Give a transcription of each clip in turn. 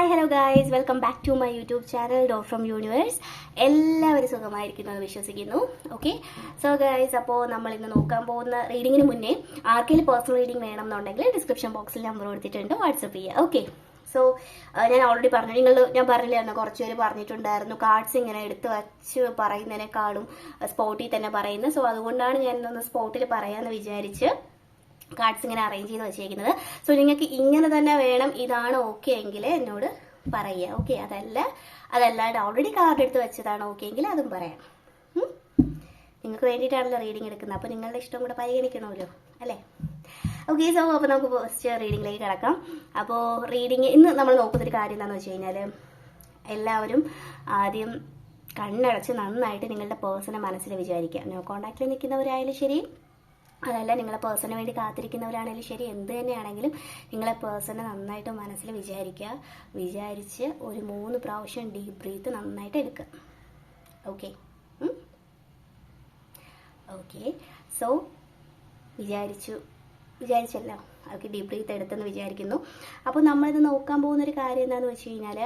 Hi hello guys, welcome back to my YouTube channel dot from universe. എല്ലാവരും സുഖമായിരിക്കുന്നു എന്ന് വിശ്വസിക്കുന്നു. ഓക്കെ, സോ ഗായ്സ്, അപ്പോൾ നമ്മൾ ഇന്ന് നോക്കാൻ പോകുന്ന റീഡിങ്ങിന് മുന്നേ ആർക്കെങ്കിലും പേഴ്സണൽ റീഡിംഗ് വേണം എന്നുണ്ടെങ്കിൽ ഡിസ്ക്രിപ്ഷൻ ബോക്സിൽ നമ്പർ കൊടുത്തിട്ടുണ്ട്, വാട്സപ്പ് ചെയ്യുക. ഓക്കെ, സോ ഞാൻ ഓൾറെഡി പറഞ്ഞു, ഞാൻ പറഞ്ഞില്ലായിരുന്നു, കുറച്ച് പേര് പറഞ്ഞിട്ടുണ്ടായിരുന്നു കാർഡ്സ് ഇങ്ങനെ എടുത്ത് വച്ച് പറയുന്നതിനേക്കാളും സ്പോട്ടിൽ തന്നെ പറയുന്നത്. സോ അതുകൊണ്ടാണ് ഞാൻ ഇന്നൊന്ന് സ്പോട്ടിൽ പറയാമെന്ന് വിചാരിച്ച് കാർഡ്സ് ഇങ്ങനെ അറേഞ്ച് ചെയ്ത് വെച്ചേക്കുന്നത്. സോ നിങ്ങൾക്ക് ഇങ്ങനെ തന്നെ വേണം, ഇതാണ് ഓക്കെ എങ്കിൽ എന്നോട് പറയുക. ഓക്കെ, അതല്ലാണ്ട് ഓൾറെഡി കാർഡ് എടുത്ത് വെച്ചതാണ് ഓക്കെ എങ്കിൽ അതും പറയാം. നിങ്ങൾക്ക് വേണ്ടിയിട്ടാണല്ലോ റീഡിങ് എടുക്കുന്നത്, അപ്പോൾ നിങ്ങളുടെ ഇഷ്ടം കൂടെ പരിഗണിക്കണമല്ലോ അല്ലേ? ഓക്കെ, സോ അപ്പോൾ നമുക്ക് ഫസ്റ്റ് റീഡിങ്ങിലേക്ക് കിടക്കാം. അപ്പോൾ റീഡിങ് ഇന്ന് നമ്മൾ നോക്കുന്നൊരു കാര്യം എന്താണെന്ന് വെച്ച് കഴിഞ്ഞാൽ, എല്ലാവരും ആദ്യം കണ്ണടച്ച് നന്നായിട്ട് നിങ്ങളുടെ പേഴ്സണെ മനസ്സിൽ വിചാരിക്കുക. നോ കോണ്ടാക്റ്റിൽ നിൽക്കുന്നവരായാലും ശരി, അതല്ല നിങ്ങളെ പേഴ്സണിന് വേണ്ടി കാത്തിരിക്കുന്നവരാണെങ്കിലും ശരി, എന്ത് തന്നെയാണെങ്കിലും നിങ്ങളെ പേഴ്സണെ നന്നായിട്ട് മനസ്സിൽ വിചാരിച്ച് ഒരു 3 പ്രാവശ്യം ഡീപ്പ് ബ്രീത്ത് നന്നായിട്ട് എടുക്കുക. ഓക്കെ, സോ വിചാരിച്ചല്ലോ. ഓക്കെ, ഡീപ്പ് ബ്രീത്ത് എടുത്തെന്ന് വിചാരിക്കുന്നു. അപ്പോൾ നമ്മളിത് നോക്കാൻ പോകുന്നൊരു കാര്യം എന്താണെന്ന് വെച്ച് കഴിഞ്ഞാൽ,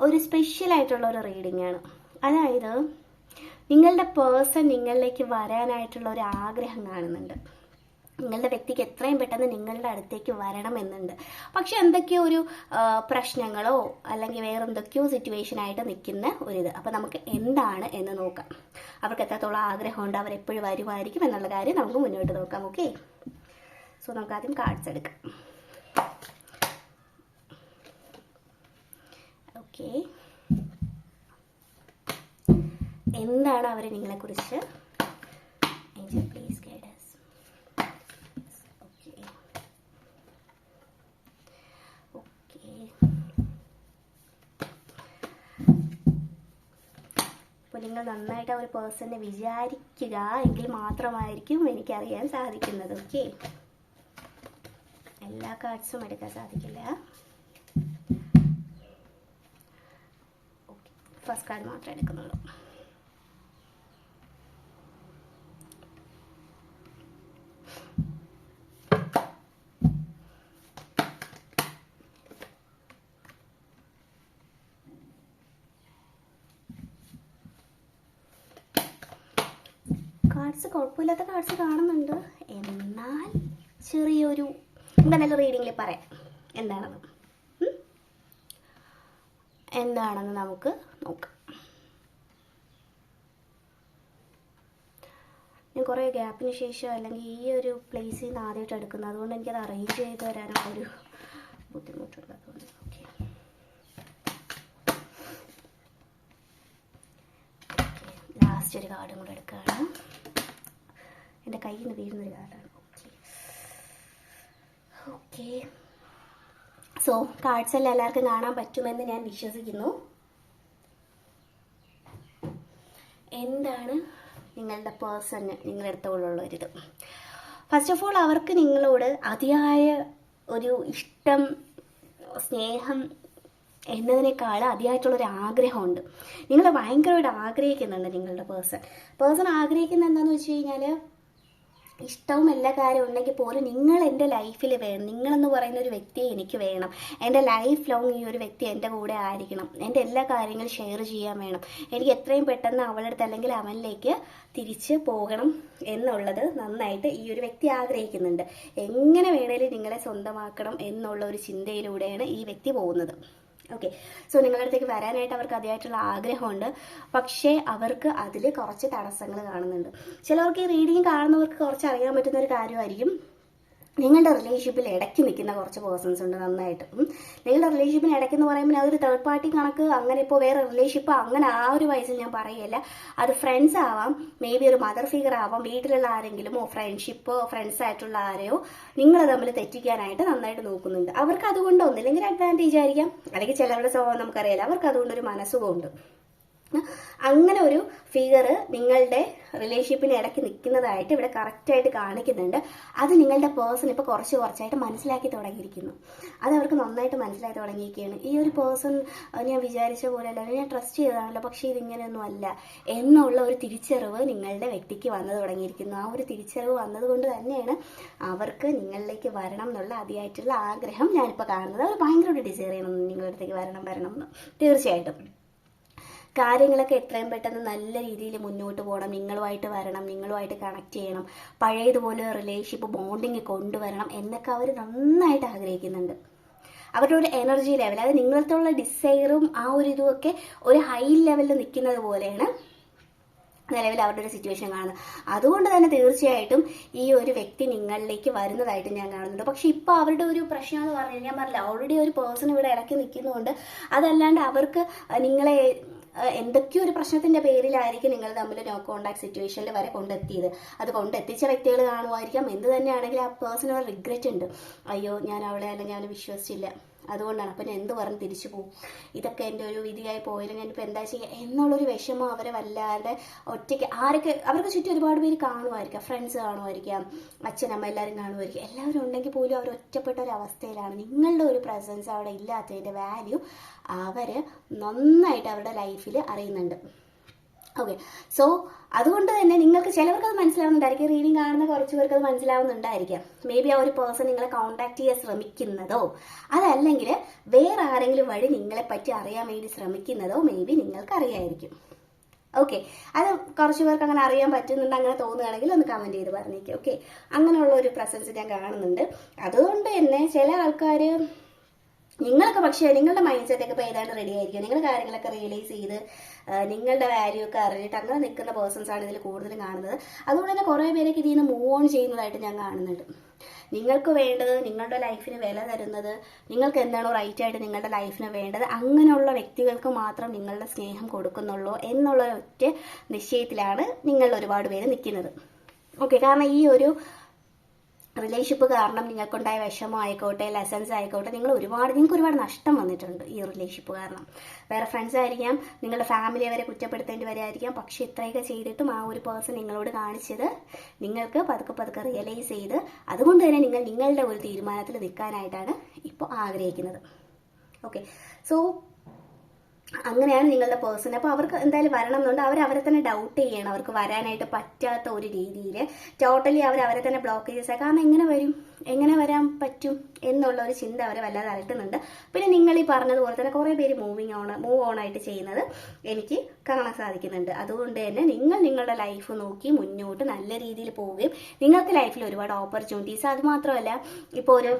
ഒരു സ്പെഷ്യലായിട്ടുള്ള ഒരു റീഡിംഗ് ആണ്. അതായത് നിങ്ങളുടെ പേഴ്സൺ നിങ്ങളിലേക്ക് വരാനായിട്ടുള്ള ഒരു ആഗ്രഹം കാണുന്നുണ്ട്. നിങ്ങളുടെ വ്യക്തിക്ക് എത്രയും പെട്ടെന്ന് നിങ്ങളുടെ അടുത്തേക്ക് വരണമെന്നുണ്ട്. പക്ഷെ എന്തൊക്കെയോ ഒരു പ്രശ്നങ്ങളോ അല്ലെങ്കിൽ വേറെ എന്തൊക്കെയോ സിറ്റുവേഷൻ ആയിട്ട് നിൽക്കുന്ന ഒരിത്. അപ്പോൾ നമുക്ക് എന്താണ് എന്ന് നോക്കാം. അവർക്ക് എത്രത്തോളം ആഗ്രഹമുണ്ട്, അവരെപ്പോഴും വരുമായിരിക്കും എന്നുള്ള കാര്യം നമുക്ക് മുന്നോട്ട് നോക്കാം. ഓക്കെ, സോ നമുക്ക് ആദ്യം കാർഡ്സ് എടുക്കാം. ഓക്കെ, എന്താണ് അവർ നിങ്ങളെക്കുറിച്ച്? Angel please guide us. Okay, അപ്പോൾ നിങ്ങൾ നന്നായിട്ട് ആ ഒരു പേഴ്സണെ വിചാരിക്കുക എങ്കിൽ മാത്രമായിരിക്കും എനിക്കറിയാൻ സാധിക്കുന്നത്. ഓക്കെ, എല്ലാ കാർഡ്സും എടുക്കാൻ സാധിക്കില്ല. ഓക്കെ, ഫസ്റ്റ് കാർഡ് മാത്രമേ എടുക്കുന്നുള്ളൂ. കാർഡ്സ് കുഴപ്പമില്ലാത്ത കാർഡ്സ് കാണുന്നുണ്ട്, എന്നാൽ ചെറിയൊരു എന്തായാലും റീഡിങ്ങിൽ പറയാം എന്താണെന്ന് നമുക്ക് നോക്കാം. ഞാൻ കുറേ ഗ്യാപ്പിന് ശേഷം അല്ലെങ്കിൽ ഈ ഒരു പ്ലേസിൽ നിന്ന് ആദ്യമായിട്ട് എടുക്കുന്നത്, അതുകൊണ്ട് എനിക്കത് അറേഞ്ച് ചെയ്ത് തരാനുള്ള ഒരു ബുദ്ധിമുട്ടുള്ളതുകൊണ്ട്. ഓക്കെ, ലാസ്റ്റ് ഒരു കാർഡും കൂടെ എടുക്കുകയാണ്. എൻ്റെ കയ്യിൽ നിന്ന് വീഴുന്നൊരു കാർഡാണ്. ഓക്കെ, സോ കാർഡ്സ് എല്ലാം എല്ലാവർക്കും കാണാൻ പറ്റുമെന്ന് ഞാൻ വിശ്വസിക്കുന്നു. എന്താണ് നിങ്ങളുടെ പേഴ്സണ് നിങ്ങളുടെ അടുത്തുള്ളൊരിത്? ഫസ്റ്റ് ഓഫ് ഓൾ, അവർക്ക് നിങ്ങളോട് അതിയായ ഒരു ഇഷ്ടം, സ്നേഹം എന്നതിനേക്കാൾ അതിയായിട്ടുള്ളൊരു ആഗ്രഹമുണ്ട്. നിങ്ങൾ ഭയങ്കരമായിട്ട് ആഗ്രഹിക്കുന്നുണ്ട്. നിങ്ങളുടെ പേഴ്സൺ ആഗ്രഹിക്കുന്നത് എന്താണെന്ന് വെച്ച് കഴിഞ്ഞാൽ, ഇഷ്ടവും എല്ലാ കാര്യവും ഉണ്ടെങ്കിൽ പോലും നിങ്ങൾ എൻ്റെ ലൈഫിൽ വേണം. നിങ്ങളെന്ന് പറയുന്ന ഒരു വ്യക്തിയെ എനിക്ക് വേണം. എൻ്റെ ലൈഫ് ലോങ് ഈ ഒരു വ്യക്തി എൻ്റെ കൂടെ ആയിരിക്കണം. എൻ്റെ എല്ലാ കാര്യങ്ങളും ഷെയർ ചെയ്യാൻ വേണം. എനിക്ക് എത്രയും പെട്ടെന്ന് അവളുടെ അടുത്ത് അല്ലെങ്കിൽ അവനിലേക്ക് തിരിച്ച് പോകണം എന്നുള്ളത് നന്നായിട്ട് ഈ ഒരു വ്യക്തി ആഗ്രഹിക്കുന്നുണ്ട്. എങ്ങനെ വേണേലും നിങ്ങളെ സ്വന്തമാക്കണം എന്നുള്ള ഒരു ചിന്തയിലൂടെയാണ് ഈ വ്യക്തി പോകുന്നത്. ഓക്കെ, സോ നിങ്ങളുടെ അടുത്തേക്ക് വരാനായിട്ട് അവർക്ക് അതിയായിട്ടുള്ള ആഗ്രഹമുണ്ട്. പക്ഷേ അവർക്ക് അതിൽ കുറച്ച് തടസ്സങ്ങൾ കാണുന്നുണ്ട്. ചിലവർക്ക് ഈ റീഡിങ് കാണുന്നവർക്ക് കുറച്ച് അറിയാൻ പറ്റുന്ന ഒരു കാര്യമായിരിക്കും, നിങ്ങളുടെ റിലേഷൻഷിപ്പിൽ ഇടയ്ക്ക് നിൽക്കുന്ന കുറച്ച് പേഴ്സൺസ് ഉണ്ട് നന്നായിട്ട്. നിങ്ങളുടെ റിലേഷൻഷിപ്പിന് ഇടയ്ക്കെന്ന് പറയുമ്പോൾ അതൊരു തേർഡ് പാർട്ടി കണക്ക്, അങ്ങനെ ഇപ്പോൾ വേറെ റിലേഷൻഷിപ്പ് അങ്ങനെ ആ ഒരു വയസ്സിൽ ഞാൻ പറയുകയല്ല. അത് ഫ്രണ്ട്സ് ആവാം, മേ ബി ഒരു മദർ ഫിഗർ ആവാം, വീട്ടിലുള്ള ആരെങ്കിലും ഫ്രണ്ട്ഷിപ്പോ ഫ്രണ്ട്സ് ആയിട്ടുള്ള ആരെയോ നിങ്ങൾ തമ്മിൽ തെറ്റിക്കാനായിട്ട് നന്നായിട്ട് നോക്കുന്നുണ്ട്. അവർക്ക് അതുകൊണ്ട് ഒന്നില്ലെങ്കിൽ അഡ്വാൻറ്റേജ് ആയിരിക്കാം, അല്ലെങ്കിൽ ചിലവരുടെ സ്വഭാവം നമുക്കറിയാലോ, അവർക്ക് അതുകൊണ്ടൊരു മനസ്സുഖമുണ്ട്. അങ്ങനെ ഒരു ഫിഗർ നിങ്ങളുടെ റിലേഷൻഷിപ്പിന് ഇടയ്ക്ക് നിൽക്കുന്നതായിട്ട് ഇവിടെ കറക്റ്റായിട്ട് കാണിക്കുന്നുണ്ട്. അത് നിങ്ങളുടെ പേഴ്സൺ ഇപ്പോൾ കുറച്ചായിട്ട് മനസ്സിലാക്കി തുടങ്ങിയിരിക്കുന്നു. അത് അവർക്ക് നന്നായിട്ട് മനസ്സിലാക്കി തുടങ്ങിയിരിക്കുകയാണ്. ഈ ഒരു പേഴ്സൺ ഞാൻ വിചാരിച്ച പോലെ അല്ല, ഞാൻ ട്രസ്റ്റ് ചെയ്തതാണല്ലോ, പക്ഷേ ഇതിങ്ങനെയൊന്നും അല്ല എന്നുള്ള ഒരു തിരിച്ചറിവ് നിങ്ങളുടെ വ്യക്തിക്ക് വന്നു തുടങ്ങിയിരിക്കുന്നു. ആ ഒരു തിരിച്ചറിവ് വന്നതുകൊണ്ട് തന്നെയാണ് അവർക്ക് നിങ്ങളിലേക്ക് വരണം എന്നുള്ള അതിയായിട്ടുള്ള ആഗ്രഹം ഞാനിപ്പോൾ കാണുന്നത്. അവർ ഭയങ്കരമായിട്ട് ഡിസൈർ ചെയ്യണം നിങ്ങളുടെ അടുത്തേക്ക് വരണം എന്ന്. തീർച്ചയായിട്ടും കാര്യങ്ങളൊക്കെ എത്രയും പെട്ടെന്ന് നല്ല രീതിയിൽ മുന്നോട്ട് പോകണം, നിങ്ങളുമായിട്ട് വരണം, നിങ്ങളുമായിട്ട് കണക്ട് ചെയ്യണം, പഴയതുപോലെ റിലേഷൻഷിപ്പ് ബോണ്ടിങ് കൊണ്ടുവരണം എന്നൊക്കെ അവർ നന്നായിട്ട് ആഗ്രഹിക്കുന്നുണ്ട്. അവരുടെ ഒരു എനർജി ലെവൽ, അതായത് നിങ്ങളത്തുള്ള ഡിസൈറും ആ ഒരു ഇതുമൊക്കെ ഒരു ഹൈ ലെവലിൽ നിൽക്കുന്നത് പോലെയാണ് നിലവിൽ അവരുടെ ഒരു സിറ്റുവേഷൻ കാണുന്നത്. അതുകൊണ്ട് തന്നെ തീർച്ചയായിട്ടും ഈ ഒരു വ്യക്തി നിങ്ങളിലേക്ക് വരുന്നതായിട്ട് ഞാൻ കാണുന്നുണ്ട്. പക്ഷെ ഇപ്പോൾ അവരുടെ ഒരു പ്രശ്നം എന്ന് പറഞ്ഞു കഴിഞ്ഞാൽ, ഞാൻ പറഞ്ഞില്ല, ഓൾറെഡി ഒരു പേഴ്സൺ ഇവിടെ ഇടയ്ക്ക് നിൽക്കുന്നുണ്ട്. അതല്ലാണ്ട് അവർക്ക് നിങ്ങളെ എന്തൊക്കെയോ ഒരു പ്രശ്നത്തിന്റെ പേരിലായിരിക്കും നിങ്ങൾ തമ്മിൽ നോ കോണ്ടാക്ട് സിറ്റുവേഷനിൽ വരെ കൊണ്ടെത്തിയത്. അത് കൊണ്ടെത്തിച്ച വ്യക്തികൾ കാണുമായിരിക്കാം. എന്ത് തന്നെയാണെങ്കിലും ആ പേഴ്സണൽ റിഗ്രറ്റ് ഉണ്ട്. അയ്യോ, ഞാൻ അവളെ അല്ല, ഞാൻ വിശ്വസിച്ചില്ല, അതുകൊണ്ടാണ്, അപ്പം ഞാൻ എന്ത് പറഞ്ഞ് തിരിച്ചു പോകും, ഇതൊക്കെ എൻ്റെ ഒരു വിധിയായി പോയാലും ഞാനിപ്പോൾ എന്താ ചെയ്യുക എന്നുള്ളൊരു വിഷമം അവരെ വല്ലാതെ ഒറ്റയ്ക്ക് അവർക്ക് ചുറ്റും ഒരുപാട് പേര് കാണുമായിരിക്കാം, ഫ്രണ്ട്സ് കാണുമായിരിക്കാം, അച്ഛനമ്മ എല്ലാവരും കാണുമായിരിക്കും. എല്ലാവരും ഉണ്ടെങ്കിൽ പോലും അവർ ഒറ്റപ്പെട്ട ഒരു അവസ്ഥയിലാണ്. നിങ്ങളുടെ ഒരു പ്രസൻസ് അവിടെ ഇല്ലാത്തതിൻ്റെ വാല്യൂ അവർ നന്നായിട്ട് അവരുടെ ലൈഫിൽ അറിയുന്നുണ്ട്. ഓക്കെ, സോ അതുകൊണ്ട് തന്നെ നിങ്ങൾക്ക് ചിലവർക്ക് അത് മനസ്സിലാവുന്നുണ്ടായിരിക്കും, റീഡിങ് കാണുന്ന കുറച്ച് പേർക്ക് അത് മനസ്സിലാവുന്നുണ്ടായിരിക്കാം. മേ ബി ആ ഒരു പേഴ്സൺ നിങ്ങളെ കോൺടാക്ട് ചെയ്യാൻ ശ്രമിക്കുന്നതോ അതല്ലെങ്കിൽ വേറെ ആരെങ്കിലും വഴി നിങ്ങളെപ്പറ്റി അറിയാൻ വേണ്ടി ശ്രമിക്കുന്നതോ മേ ബി നിങ്ങൾക്ക് അറിയായിരിക്കും. ഓക്കെ, അത് കുറച്ച് പേർക്ക് അങ്ങനെ അറിയാൻ പറ്റുന്നുണ്ട്, അങ്ങനെ തോന്നുകയാണെങ്കിൽ ഒന്ന് കമൻറ്റ് ചെയ്ത് പറഞ്ഞേക്കും. ഓക്കെ, അങ്ങനെയുള്ള ഒരു പ്രസൻസ് ഞാൻ കാണുന്നുണ്ട്. അതുകൊണ്ട് തന്നെ ചില ആൾക്കാർ നിങ്ങളൊക്കെ പക്ഷേ നിങ്ങളുടെ മൈൻഡ് സെറ്റൊക്കെ ഇപ്പോൾ ഏതാണ്ട് റെഡി ആയിരിക്കും. നിങ്ങൾ കാര്യങ്ങളൊക്കെ റിയലൈസ് ചെയ്ത് നിങ്ങളുടെ വാല്യൂ ഒക്കെ അറിഞ്ഞിട്ട് അങ്ങനെ നിൽക്കുന്ന പേഴ്സൺസ് ആണ് ഇതിൽ കൂടുതലും കാണുന്നത്. അതുകൊണ്ട് തന്നെ കുറേ പേരൊക്കെ ഇതിൽ നിന്ന് മൂവ് ഓൺ ചെയ്യുന്നതായിട്ട് ഞാൻ കാണുന്നുണ്ട്. നിങ്ങൾക്ക് വേണ്ടത്, നിങ്ങളുടെ ലൈഫിന് വില തരുന്നത്, നിങ്ങൾക്ക് എന്താണോ റൈറ്റായിട്ട് നിങ്ങളുടെ ലൈഫിന് വേണ്ടത്, അങ്ങനെയുള്ള വ്യക്തികൾക്ക് മാത്രം നിങ്ങളുടെ സ്നേഹം കൊടുക്കുന്നുള്ളൂ എന്നുള്ള ഒറ്റ നിശ്ചയത്തിലാണ് നിങ്ങൾ ഒരുപാട് പേര് നിൽക്കുന്നത്. ഓക്കെ, കാരണം ഈ ഒരു റിലേഷൻഷിപ്പ് കാരണം നിങ്ങൾക്കുണ്ടായ വിഷമം ആയിക്കോട്ടെ, ലെസൺസ് ആയിക്കോട്ടെ, നിങ്ങൾക്ക് ഒരുപാട് നഷ്ടം വന്നിട്ടുണ്ട് ഈ റിലേഷൻഷിപ്പ് കാരണം. വേറെ ഫ്രണ്ട്സ് ആയിരിക്കാം, നിങ്ങളുടെ ഫാമിലിയെ വരെ കുറ്റപ്പെടുത്തേണ്ടി വരെയായിരിക്കാം. പക്ഷെ ഇത്രയൊക്കെ ചെയ്തിട്ടും ആ ഒരു പേഴ്സൺ നിങ്ങളോട് കാണിച്ചത് നിങ്ങൾക്ക് പതുക്കെ റിയലൈസ് ചെയ്ത് അതുകൊണ്ട് തന്നെ നിങ്ങൾ നിങ്ങളുടെ ഒരു തീരുമാനത്തിൽ നിൽക്കാനായിട്ടാണ് ഇപ്പോൾ ആഗ്രഹിക്കുന്നത്. ഓക്കെ, സോ അങ്ങനെയാണ് നിങ്ങളുടെ പേഴ്സൺ. അപ്പോൾ അവർക്ക് എന്തായാലും വരണം എന്നുണ്ട്. അവരെ തന്നെ ഡൗട്ട് ചെയ്യണം, അവർക്ക് വരാനായിട്ട് പറ്റാത്ത ഒരു രീതിയിൽ ടോട്ടലി അവരെ തന്നെ ബ്ലോക്ക് ചെയ്ത. കാരണം എങ്ങനെ വരാൻ പറ്റും എന്നുള്ള ഒരു ചിന്ത അവരെ വല്ലാതെ അലട്ടുന്നുണ്ട്. പിന്നെ നിങ്ങൾ ഈ പറഞ്ഞതുപോലെ തന്നെ കുറേ പേര് മൂവ് ഓൺ ആയിട്ട് ചെയ്യുന്നത് എനിക്ക് കാണാൻ സാധിക്കുന്നുണ്ട്. അതുകൊണ്ട് തന്നെ നിങ്ങൾ നിങ്ങളുടെ ലൈഫ് നോക്കി മുന്നോട്ട് നല്ല രീതിയിൽ പോവുകയും നിങ്ങൾക്ക് ലൈഫിൽ ഒരുപാട് ഓപ്പർച്യൂണിറ്റീസ്, അതുമാത്രമല്ല ഇപ്പോൾ ഒരു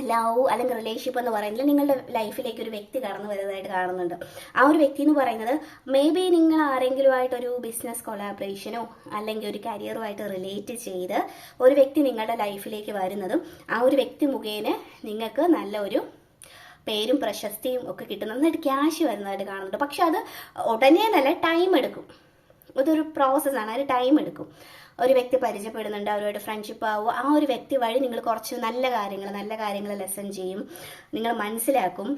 ലവ് അല്ലെങ്കിൽ റിലേഷൻഷിപ്പ് എന്ന് പറയുന്നത് നിങ്ങളുടെ ലൈഫിലേക്ക് ഒരു വ്യക്തി കടന്നു വരുന്നതായിട്ട് കാണുന്നുണ്ട്. ആ ഒരു വ്യക്തി എന്ന് പറയുന്നത് മേ ബി നിങ്ങൾ ആരെങ്കിലുമായിട്ടൊരു ബിസിനസ് കൊളാബറേഷനോ അല്ലെങ്കിൽ ഒരു കരിയറുമായിട്ട് റിലേറ്റ് ചെയ്ത് ഒരു വ്യക്തി നിങ്ങളുടെ ലൈഫിലേക്ക് വരുന്നതും ആ ഒരു വ്യക്തി മുഖേന നിങ്ങൾക്ക് നല്ല ഒരു പേരും പ്രശസ്തിയും ഒക്കെ കിട്ടുന്ന നന്നായിട്ട് ക്യാഷ് വരുന്നതായിട്ട് കാണുന്നുണ്ട്. പക്ഷെ അത് ഉടനെ നല്ല ടൈം എടുക്കും. ഇതൊരു പ്രോസസ്സാണ്, അതിന് ടൈം എടുക്കും. ഒരു വ്യക്തി പരിചയപ്പെടുന്നുണ്ട്, അവരുമായിട്ട് ഫ്രണ്ട്ഷിപ്പ് ആവുക, ആ ഒരു വ്യക്തി വഴി നിങ്ങൾ കുറച്ച് നല്ല കാര്യങ്ങൾ ലെസൺ ചെയ്യും, നിങ്ങൾ മനസ്സിലാക്കും.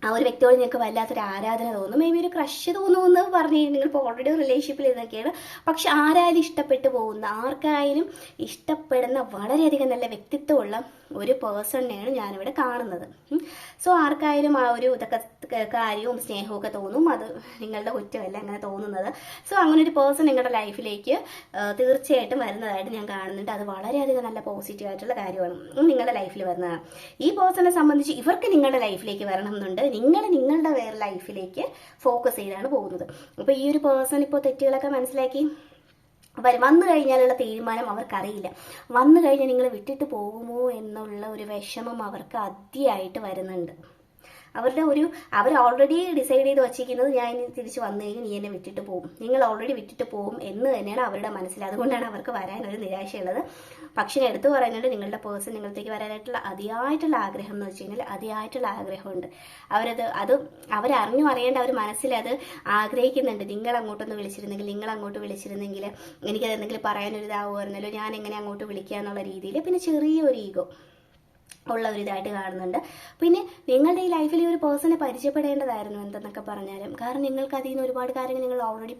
ആ ഒരു വ്യക്തിയോട് നിങ്ങൾക്ക് വല്ലാത്തൊരു ആരാധന തോന്നും, മേ ബി ഒരു ക്രഷ് തോന്നുമെന്ന് പറഞ്ഞു കഴിഞ്ഞാൽ നിങ്ങളിപ്പോൾ ഓൾറെഡി റിലേഷൻഷിപ്പിൽ ഇതൊക്കെയാണ്. പക്ഷെ ആരായാലും ഇഷ്ടപ്പെട്ടു പോകുന്ന, ആർക്കായാലും ഇഷ്ടപ്പെടുന്ന വളരെയധികം നല്ല വ്യക്തിത്വമുള്ള ഒരു പേഴ്സണിനെയാണ് ഞാനിവിടെ കാണുന്നത്. സോ ആർക്കായാലും ആ ഒരു ഇതൊക്കെ കാര്യവും സ്നേഹവും ഒക്കെ തോന്നും, അത് നിങ്ങളുടെ കുറ്റമല്ല അങ്ങനെ തോന്നുന്നത്. സോ അങ്ങനെ ഒരു പേഴ്സൺ നിങ്ങളുടെ ലൈഫിലേക്ക് തീർച്ചയായിട്ടും വരുന്നതായിട്ട് ഞാൻ കാണുന്നുണ്ട്. അത് വളരെയധികം നല്ല പോസിറ്റീവ് ആയിട്ടുള്ള കാര്യമാണ് നിങ്ങളുടെ ലൈഫിൽ വരുന്നതാണ്. ഈ പേഴ്സണെ സംബന്ധിച്ച് ഇവർക്ക് നിങ്ങളുടെ ലൈഫിലേക്ക് വരണം എന്നുണ്ട്, നിങ്ങൾ നിങ്ങളുടെ വേറെ ലൈഫിലേക്ക് ഫോക്കസ് ചെയ്താണ് പോകുന്നത്. അപ്പോൾ ഈ ഒരു പേഴ്സൺ ഇപ്പോൾ തെറ്റുകളൊക്കെ മനസ്സിലാക്കി വന്നു കഴിഞ്ഞാലുള്ള തീരുമാനം അവർക്കറിയില്ല. വന്നു കഴിഞ്ഞാൽ നിങ്ങൾ വിട്ടിട്ട് പോകുമോ എന്നുള്ള ഒരു വിഷമം അവർക്ക് അതിയായിട്ട് വരുന്നുണ്ട്. അവർ ഓൾറെഡി ഡിസൈഡ് ചെയ്ത് വച്ചിരിക്കുന്നത് ഞാൻ ഇനി തിരിച്ച് വന്നു കഴിഞ്ഞാൽ നീ എന്നെ വിട്ടിട്ട് പോകും, നിങ്ങൾ ഓൾറെഡി വിട്ടിട്ട് പോകും എന്ന് തന്നെയാണ് അവരുടെ മനസ്സിൽ. അതുകൊണ്ടാണ് അവർക്ക് വരാനൊരു നിരാശയുള്ളത്. പക്ഷേ എടുത്തു പറയുന്നത് നിങ്ങളുടെ പേഴ്സൺ നിങ്ങളത്തേക്ക് വരാനായിട്ടുള്ള അതിയായിട്ടുള്ള ആഗ്രഹം എന്ന് വെച്ച് കഴിഞ്ഞാൽ അതിയായിട്ടുള്ള ആഗ്രഹമുണ്ട്. അവരറിഞ്ഞു അറിയേണ്ട അവർ മനസ്സിലത് ആഗ്രഹിക്കുന്നുണ്ട്. നിങ്ങൾ അങ്ങോട്ടൊന്ന് വിളിച്ചിരുന്നെങ്കിൽ, നിങ്ങൾ അങ്ങോട്ട് വിളിച്ചിരുന്നെങ്കിൽ എനിക്കത് എന്തെങ്കിലും പറയാനൊരു ഇതാവുമായിരുന്നല്ലോ, ഞാൻ എങ്ങനെ അങ്ങോട്ട് വിളിക്കുക എന്നുള്ള രീതിയിൽ. പിന്നെ ചെറിയൊരു ഈഗോ, ഉള്ള ഒരു ഇതായിട്ട് കാണുന്നുണ്ട്. പിന്നെ നിങ്ങളുടെ ഈ ലൈഫിൽ ഈ ഒരു പേഴ്സണെ പരിചയപ്പെടേണ്ടതായിരുന്നു എന്തെന്നൊക്കെ പറഞ്ഞാലും. കാരണം നിങ്ങൾക്ക് അതിൽ നിന്ന് ഒരുപാട് കാര്യങ്ങൾ നിങ്ങൾ ഓൾറെഡി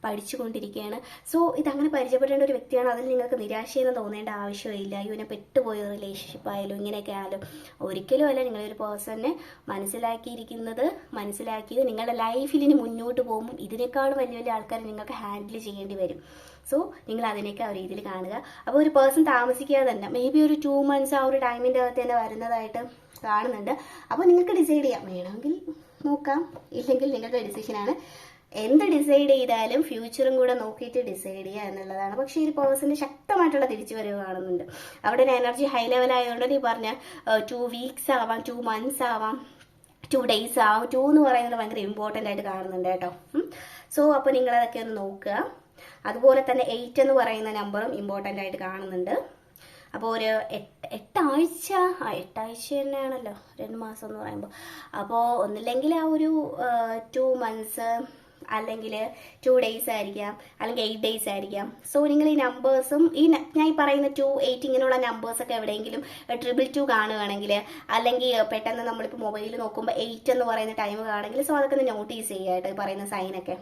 പഠിച്ചുകൊണ്ടിരിക്കുകയാണ്. സോ ഇതങ്ങനെ പരിചയപ്പെടേണ്ട ഒരു വ്യക്തിയാണ്. അതിൽ നിങ്ങൾക്ക് നിരാശയെന്ന് തോന്നേണ്ട ആവശ്യമില്ല. ഇവനെ പെട്ടുപോയ റിലേഷൻഷിപ്പ് ആയാലും ഇങ്ങനെയൊക്കെ ആയാലും ഒരിക്കലും അല്ല. നിങ്ങളൊരു പേഴ്സണെ മനസ്സിലാക്കിയത് നിങ്ങളുടെ ലൈഫിൽ ഇനി മുന്നോട്ട് പോകുമ്പോൾ ഇതിനേക്കാളും വലിയ വലിയ ആൾക്കാരെ നിങ്ങൾക്ക് ഹാൻഡിൽ ചെയ്യേണ്ടി വരും. സോ നിങ്ങൾ അതിനൊക്കെ ആ രീതിയിൽ കാണുക. അപ്പോൾ ഒരു പേഴ്സൺ താമസിക്കാതെ തന്നെ മേ ബി ഒരു 2 months ആ ഒരു ടൈമിൻ്റെ അകത്ത് തന്നെ വരുന്നതായിട്ട് കാണുന്നുണ്ട്. അപ്പോൾ നിങ്ങൾക്ക് ഡിസൈഡ് ചെയ്യാം, വേണമെങ്കിൽ നോക്കാം, ഇല്ലെങ്കിൽ നിങ്ങളുടെ ഡിസിഷനാണ്. എന്ത് ഡിസൈഡ് ചെയ്താലും ഫ്യൂച്ചറും കൂടെ നോക്കിയിട്ട് ഡിസൈഡ് ചെയ്യുക എന്നുള്ളതാണ്. പക്ഷേ ഈ പേഴ്സണിന് ശക്തമായിട്ടുള്ള തിരിച്ചുവരവ് കാണുന്നുണ്ട്. അവിടെ എനർജി ഹൈ ലെവൽ ആയതുകൊണ്ട് ഈ പറഞ്ഞ 2 weeks ആവാം, 2 months ആവാം, 2 days ആവാം. 2 എന്ന് പറയുന്നത് ഭയങ്കര ഇമ്പോർട്ടൻ്റ് ആയിട്ട് കാണുന്നുണ്ട് കേട്ടോ. സോ അപ്പോൾ നിങ്ങളതൊക്കെ ഒന്ന് നോക്കുക. അതുപോലെ തന്നെ 8 എന്ന് പറയുന്ന നമ്പറും ഇമ്പോർട്ടൻ്റ് ആയിട്ട് കാണുന്നുണ്ട്. അപ്പോൾ ഒരു 8 ആഴ്ച തന്നെയാണല്ലോ 2 മാസം എന്ന് പറയുമ്പോൾ. അപ്പോൾ ഒന്നില്ലെങ്കിൽ ആ ഒരു 2 months അല്ലെങ്കിൽ 2 days ആയിരിക്കാം, അല്ലെങ്കിൽ 8 days ആയിരിക്കാം. സോ നിങ്ങൾ ഈ നമ്പേഴ്സും ഞാൻ ഈ പറയുന്ന 2, 8 ഇങ്ങനെയുള്ള നമ്പേഴ്സൊക്കെ എവിടെയെങ്കിലും 222 കാണുകയാണെങ്കിൽ, അല്ലെങ്കിൽ പെട്ടെന്ന് നമ്മളിപ്പോൾ മൊബൈലിൽ നോക്കുമ്പോൾ 8 എന്ന് പറയുന്ന ടൈം കാണുമെങ്കിൽ സോ അതൊക്കെ ഒന്ന് നോട്ടീസ് ചെയ്യായിട്ട് ഈ പറയുന്ന സൈനൊക്കെ.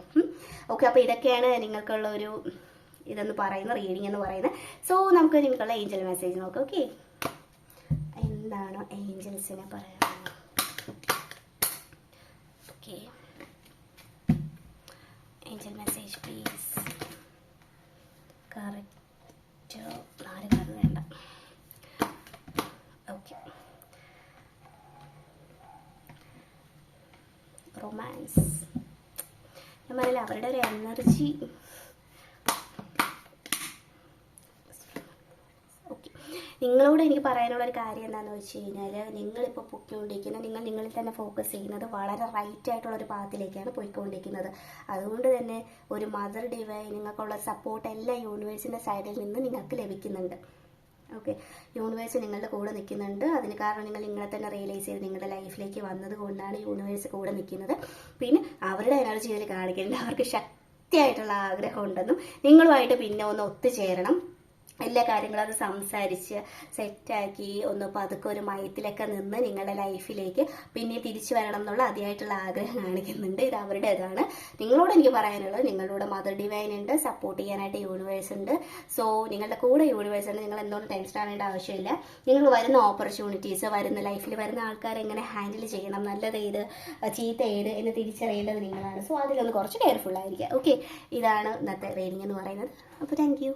ഓക്കെ, അപ്പോൾ ഇതൊക്കെയാണ് നിങ്ങൾക്കുള്ള ഒരു ഇതെന്ന് പറയുന്ന റീഡിംഗ് എന്ന് പറയുന്നത്. സോ നമുക്ക് നിങ്ങൾക്കുള്ള ഏഞ്ചൽ മെസ്സേജ് നോക്കാം. ഓക്കെ, എന്താണോ ഏഞ്ചൽസിനെ പറയാനുള്ളത്? Okay, angel message please. Correct 4 card വേണ്ട. Okay, romance. ഞാൻ പറയില്ല, അവരുടെ ഒരു എനർജി. നിങ്ങളോട് എനിക്ക് പറയാനുള്ള ഒരു കാര്യം എന്താണെന്ന് വെച്ച് കഴിഞ്ഞാൽ, നിങ്ങളിപ്പോൾ പൊയ്ക്കൊണ്ടിരിക്കുന്നത്, നിങ്ങളിൽ തന്നെ ഫോക്കസ് ചെയ്യുന്നത് വളരെ റൈറ്റ് ആയിട്ടുള്ള ഒരു പാത്തിലേക്കാണ് പോയിക്കൊണ്ടിരിക്കുന്നത്. അതുകൊണ്ട് തന്നെ ഒരു മദർ ഡിവൈൻ നിങ്ങൾക്കുള്ള സപ്പോർട്ട് എല്ലാ യൂണിവേഴ്സിൻ്റെ സൈഡിൽ നിന്ന് നിങ്ങൾക്ക് ലഭിക്കുന്നുണ്ട്. ഓക്കെ, യൂണിവേഴ്സ് നിങ്ങളുടെ കൂടെ നിൽക്കുന്നുണ്ട്. അതിന് കാരണം നിങ്ങളെ തന്നെ റിയലൈസ് ചെയ്ത് നിങ്ങളുടെ ലൈഫിലേക്ക് വന്നത് കൊണ്ടാണ് യൂണിവേഴ്സ് കൂടെ നിൽക്കുന്നത്. പിന്നെ അവരുടെ എനർജി ഇതിൽ കാണിക്കുന്നുണ്ട്. അവർക്ക് ശക്തിയായിട്ടുള്ള ആഗ്രഹം ഉണ്ടെന്നും നിങ്ങളുമായിട്ട് പിന്നെ ഒന്ന് ഒത്തുചേരണം, എല്ലാ കാര്യങ്ങളും അത് സംസാരിച്ച് സെറ്റാക്കി ഒന്ന് പതുക്കെ ഒരു മയത്തിലൊക്കെ നിന്ന് നിങ്ങളുടെ ലൈഫിലേക്ക് പിന്നെ തിരിച്ചു വരണം എന്നുള്ള അതിയായിട്ടുള്ള ആഗ്രഹം കാണിക്കുന്നുണ്ട്. ഇത് അവരുടേതാണ്. നിങ്ങളോട് എനിക്ക് പറയാനുള്ളത്, നിങ്ങളുടെ മദർ ഡിവൈൻ ഉണ്ട്, സപ്പോർട്ട് ചെയ്യാനായിട്ട് യൂണിവേഴ്സ് ഉണ്ട്. സോ നിങ്ങളുടെ കൂടെ യൂണിവേഴ്സ് ഉണ്ട്. നിങ്ങൾ എന്തുകൊണ്ട് ടെൻഷൻ ആവേണ്ട ആവശ്യമില്ല. നിങ്ങൾ വരുന്ന ഓപ്പർച്യൂണിറ്റീസ്, വരുന്ന ലൈഫിൽ വരുന്ന ആൾക്കാരെ എങ്ങനെ ഹാൻഡിൽ ചെയ്യണം, നല്ലത് ഏത് ചീത്ത ഏത് എന്ന് തിരിച്ചറിയേണ്ടത് നിങ്ങളാണ്. സോ അതിലൊന്ന് കുറച്ച് കെയർഫുൾ ആയിരിക്കുക. ഓക്കെ, ഇതാണ് ഇന്നത്തെ റീഡിംഗ് എന്ന് പറയുന്നത്. അപ്പോൾ താങ്ക് യു.